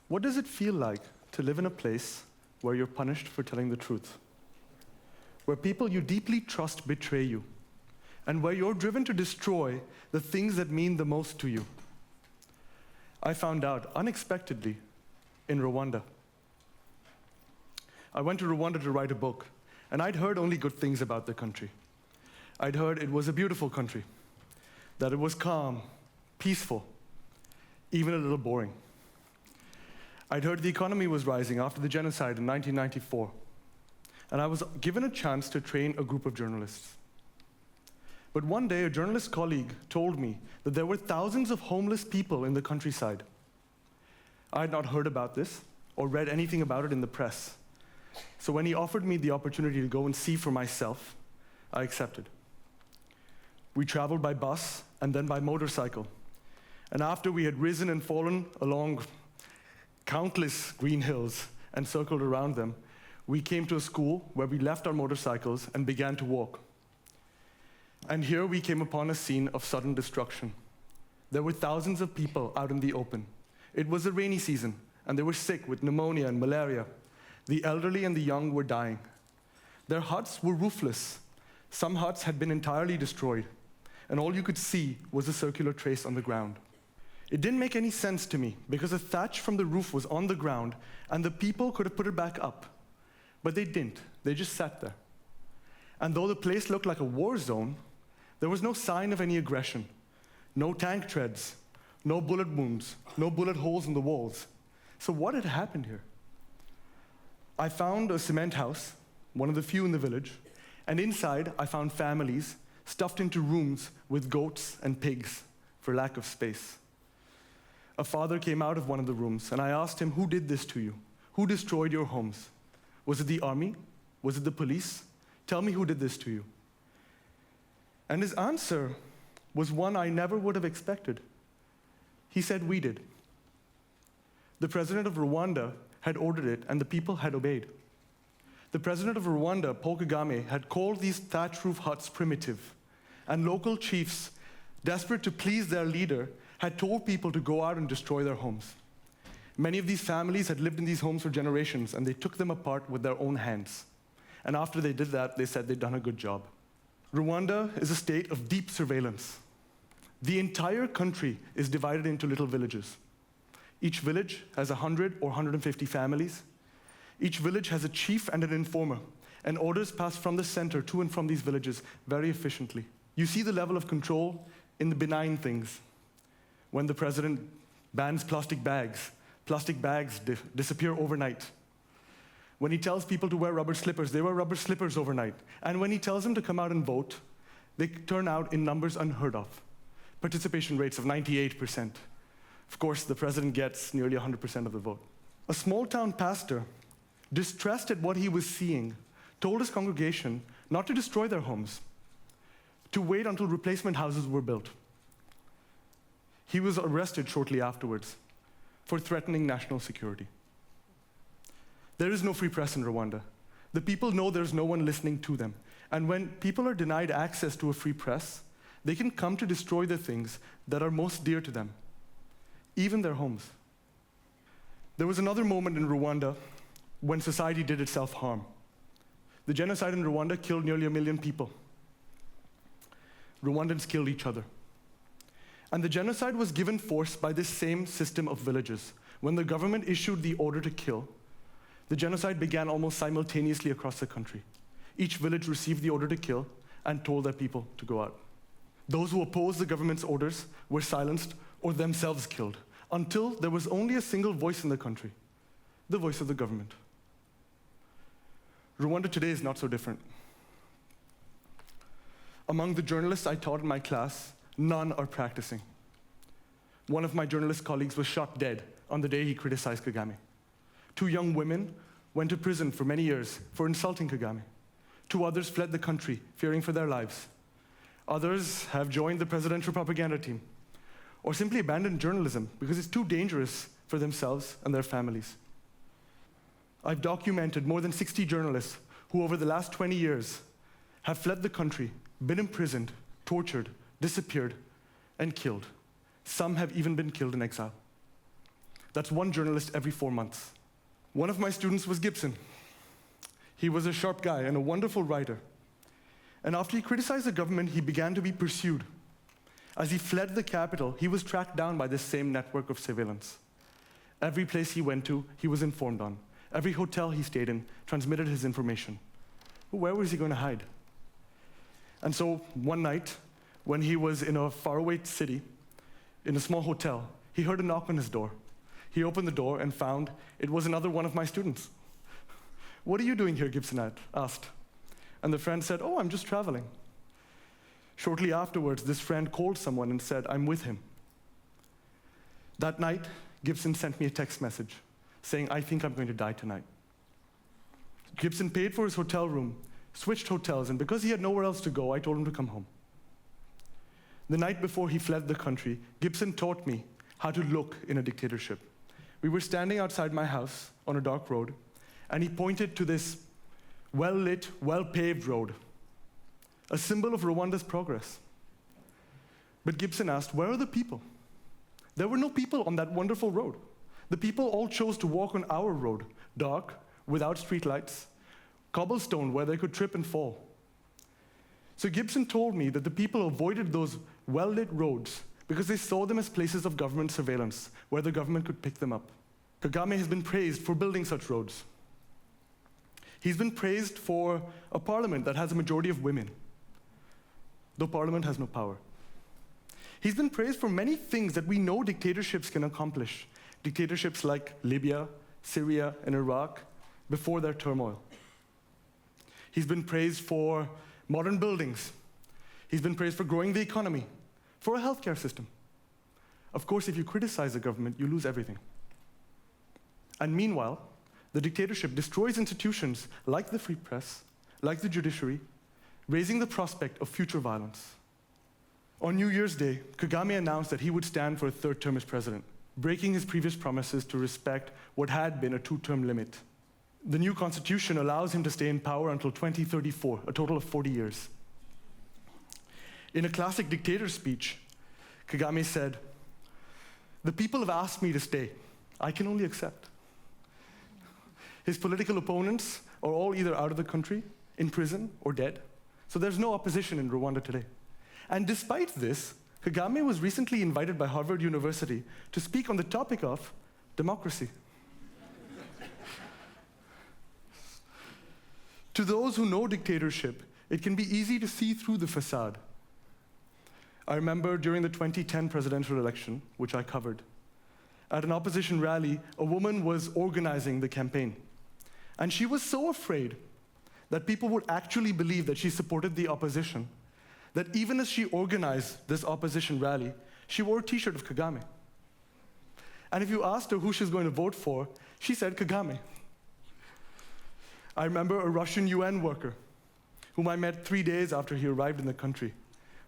What does it feel like to live in a place where you're punished for telling the truth? Where people you deeply trust betray you, and where you're driven to destroy the things that mean the most to you? I found out unexpectedly in Rwanda. I went to Rwanda to write a book, and I'd heard only good things about the country. I'd heard it was a beautiful country, that it was calm, peaceful, even a little boring. I'd heard the economy was rising after the genocide in 1994, and I was given a chance to train a group of journalists. But one day, a journalist colleague told me that there were thousands of homeless people in the countryside. I had not heard about this or read anything about it in the press. So when he offered me the opportunity to go and see for myself, I accepted. We traveled by bus and then by motorcycle. And after we had risen and fallen along countless green hills and circled around them, we came to a school where we left our motorcycles and began to walk. And here we came upon a scene of sudden destruction. There were thousands of people out in the open. It was a rainy season, and they were sick with pneumonia and malaria. The elderly and the young were dying. Their huts were roofless. Some huts had been entirely destroyed, and all you could see was a circular trace on the ground. It didn't make any sense to me, because the thatch from the roof was on the ground, and the people could have put it back up. But they didn't. They just sat there. And though the place looked like a war zone, there was no sign of any aggression, no tank treads, no bullet wounds, no bullet holes in the walls. So what had happened here? I found a cement house, one of the few in the village, and inside I found families stuffed into rooms with goats and pigs for lack of space. A father came out of one of the rooms, and I asked him, "Who did this to you? Who destroyed your homes? Was it the army? Was it the police? Tell me who did this to you." And his answer was one I never would have expected. He said, "We did." The president of Rwanda had ordered it, and the people had obeyed. The president of Rwanda, Paul Kagame, had called these thatch roof huts primitive, and local chiefs, desperate to please their leader, had told people to go out and destroy their homes. Many of these families had lived in these homes for generations, and they took them apart with their own hands. And after they did that, they said they'd done a good job. Rwanda is a state of deep surveillance. The entire country is divided into little villages. Each village has 100 or 150 families. Each village has a chief and an informer, and orders pass from the center to and from these villages very efficiently. You see the level of control in the benign things. When the president bans plastic bags disappear overnight. When he tells people to wear rubber slippers, they wear rubber slippers overnight. And when he tells them to come out and vote, they turn out in numbers unheard of. Participation rates of 98%. Of course, the president gets nearly 100% of the vote. A small-town pastor, distressed at what he was seeing, told his congregation not to destroy their homes, to wait until replacement houses were built. He was arrested shortly afterwards for threatening national security. There is no free press in Rwanda. The people know there's no one listening to them. And when people are denied access to a free press, they can come to destroy the things that are most dear to them, even their homes. There was another moment in Rwanda when society did itself harm. The genocide in Rwanda killed nearly 1 million people. Rwandans killed each other. And the genocide was given force by this same system of villages. When the government issued the order to kill, the genocide began almost simultaneously across the country. Each village received the order to kill and told their people to go out. Those who opposed the government's orders were silenced or themselves killed, until there was only a single voice in the country, the voice of the government. Rwanda today is not so different. Among the journalists I taught in my class, none are practicing. One of my journalist colleagues was shot dead on the day he criticized Kagame. 2 young women went to prison for many years for insulting Kagame. 2 others fled the country, fearing for their lives. Others have joined the presidential propaganda team, or simply abandoned journalism because it's too dangerous for themselves and their families. I've documented more than 60 journalists who over the last 20 years have fled the country, been imprisoned, tortured, disappeared, and killed. Some have even been killed in exile. That's one journalist every 4 months. One of my students was Gibson. He was a sharp guy and a wonderful writer. And after he criticized the government, he began to be pursued. As he fled the capital, he was tracked down by this same network of surveillance. Every place he went to, he was informed on. Every hotel he stayed in transmitted his information. Where was he going to hide? And so one night, when he was in a faraway city, in a small hotel, he heard a knock on his door. He opened the door and found it was another one of my students. "What are you doing here?" Gibson asked. And the friend said, "Oh, I'm just traveling." Shortly afterwards, this friend called someone and said, "I'm with him." That night, Gibson sent me a text message saying, "I think I'm going to die tonight." Gibson paid for his hotel room, switched hotels, and because he had nowhere else to go, I told him to come home. The night before he fled the country, Gibson taught me how to look in a dictatorship. We were standing outside my house on a dark road, and he pointed to this well-lit, well-paved road, a symbol of Rwanda's progress. But Gibson asked, "Where are the people?" There were no people on that wonderful road. The people all chose to walk on our road, dark, without streetlights, cobblestone where they could trip and fall. So Gibson told me that the people avoided those well-lit roads because they saw them as places of government surveillance, where the government could pick them up. Kagame has been praised for building such roads. He's been praised for a parliament that has a majority of women, though parliament has no power. He's been praised for many things that we know dictatorships can accomplish. Dictatorships like Libya, Syria, and Iraq before their turmoil. He's been praised for modern buildings. He's been praised for growing the economy, for a healthcare system. Of course, if you criticize the government, you lose everything. And meanwhile, the dictatorship destroys institutions like the free press, like the judiciary, raising the prospect of future violence. On New Year's Day, Kagame announced that he would stand for a third term as president, breaking his previous promises to respect what had been a 2-term limit. The new constitution allows him to stay in power until 2034, a total of 40 years. In a classic dictator speech, Kagame said, "The people have asked me to stay. I can only accept." His political opponents are all either out of the country, in prison, or dead. So there's no opposition in Rwanda today. And despite this, Kagame was recently invited by Harvard University to speak on the topic of democracy. To those who know dictatorship, it can be easy to see through the facade. I remember during the 2010 presidential election, which I covered, at an opposition rally, a woman was organizing the campaign. And she was so afraid that people would actually believe that she supported the opposition, that even as she organized this opposition rally, she wore a t-shirt of Kagame. And if you asked her who she's going to vote for, she said Kagame. I remember a Russian UN worker whom I met 3 days after he arrived in the country.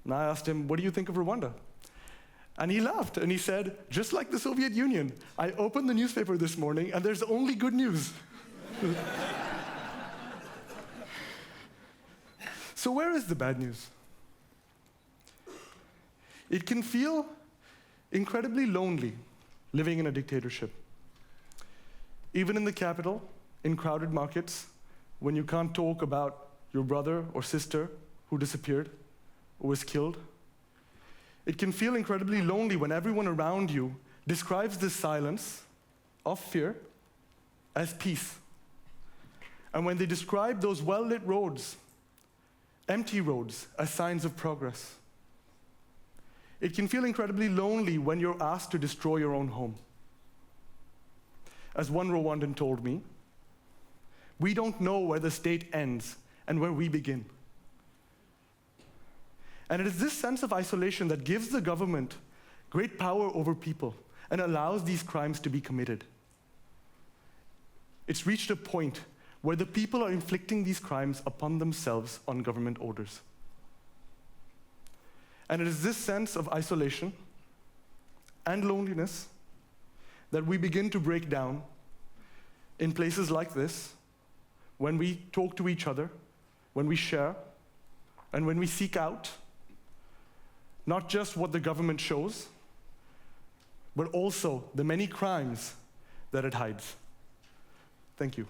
And I asked him, "What do you think of Rwanda?" And he laughed and he said, "Just like the Soviet Union, I opened the newspaper this morning and there's only good news." So where is the bad news? It can feel incredibly lonely living in a dictatorship. Even in the capital, in crowded markets, when you can't talk about your brother or sister who disappeared or was killed. It can feel incredibly lonely when everyone around you describes this silence of fear as peace. And when they describe those well-lit roads, empty roads, as signs of progress. It can feel incredibly lonely when you're asked to destroy your own home. As one Rwandan told me, we don't know where the state ends and where we begin. And it is this sense of isolation that gives the government great power over people and allows these crimes to be committed. It's reached a point where the people are inflicting these crimes upon themselves on government orders. And it is this sense of isolation and loneliness that we begin to break down in places like this, when we talk to each other, when we share, and when we seek out not just what the government shows, but also the many crimes that it hides. Thank you.